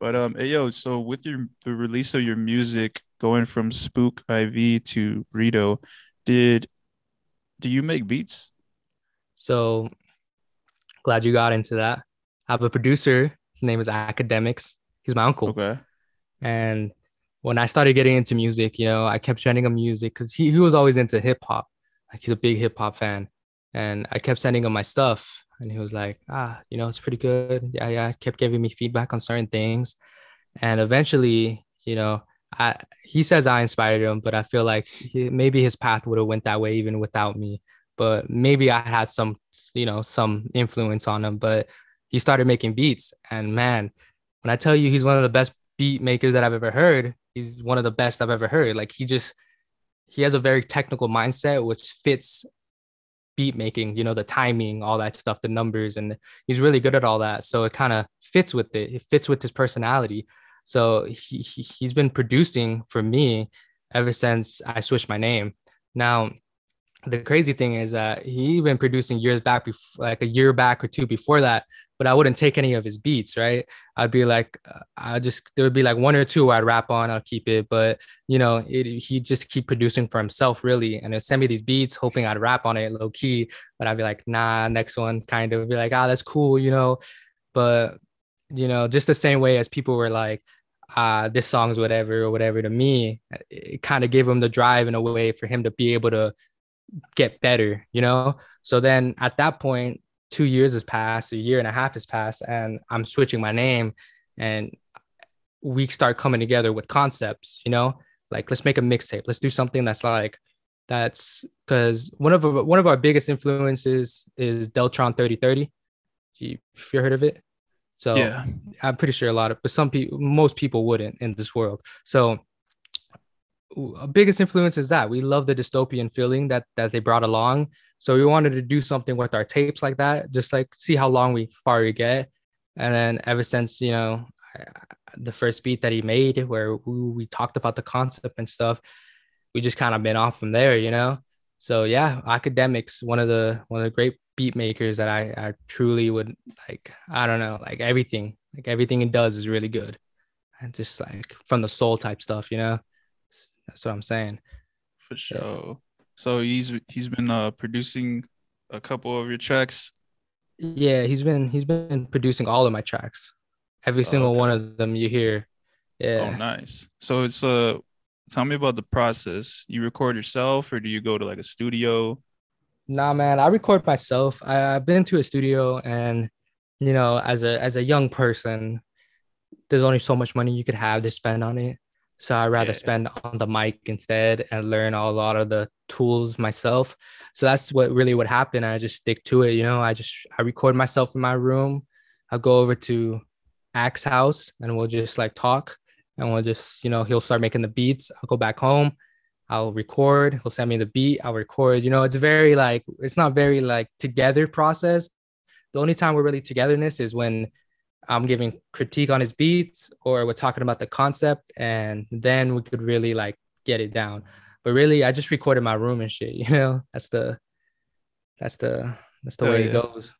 But hey yo, so with the release of your music going from Spook IV to Rito, did do you make beats? So glad you got into that. I have a producer. His name is Academics. He's my uncle. Okay. And when I started getting into music, I kept sending him music because he was always into hip hop. Like he's a big hip hop fan. And I kept sending him my stuff. And he was like, it's pretty good. Yeah, yeah. Kept giving me feedback on certain things. And eventually, he says I inspired him, but I feel like maybe his path would have went that way even without me. But maybe I had some influence on him. But he started making beats, and man, when I tell you he's one of the best beat makers that I've ever heard, he's one of the best I've ever heard. Like he has a very technical mindset, which fits beat making, the timing, all that stuff, the numbers, and he's really good at all that. So it kind of fits with it. It fits with his personality. So he's been producing for me ever since I switched my name. Now, the crazy thing is that he been producing years back, like a year back or two before that, but I wouldn't take any of his beats, right? I'd be like, there would be like one or two I'd rap on, I'll keep it, but he just keep producing for himself really, and it send me these beats hoping I'd rap on it low key, but I'd be like, nah, next one, kind of be like, that's cool, but just the same way as people were like, this song's whatever or whatever to me, it kind of gave him the drive in a way for him to be able to get better. So then at that point, 2 years has passed, a year and a half has passed, and I'm switching my name, and we start coming together with concepts. Like let's make a mixtape. Let's do something that's because one of our biggest influences is Deltron 3030. If you heard of it. So Yeah. I'm pretty sure but most people wouldn't in this world. So biggest influence is that we love the dystopian feeling that they brought along. So we wanted to do something with our tapes like that, just like see how far we get. And then ever since the first beat that he made, where we talked about the concept and stuff, we just kind of been off from there. So yeah, Academics, one of the great beat makers that I truly would like. I don't know, like everything he does is really good, and just like from the soul type stuff. That's what I'm saying. For Yeah. sure. So he's been producing a couple of your tracks. Yeah, he's been producing all of my tracks. Every Oh, single one okay. of them you hear. Oh, Yeah. nice. So it's tell me about the process. You record yourself or do you go to like a studio? Nah, man, I record myself. I've been to a studio, and as a young person, there's only so much money you could have to spend on it. So I'd rather Yeah. spend on the mic instead and learn a lot of the tools myself. So that's what really would happen. I just stick to it. I record myself in my room. I'll go over to Axe house and we'll just like talk, and we'll just, he'll start making the beats. I'll go back home. I'll record. He'll send me the beat. I'll record. It's not very like together process. The only time we're really togetherness is when I'm giving critique on his beats or we're talking about the concept, and then we could really like get it down. But really, I just recorded my room and shit. That's the that's the way it Yeah. goes.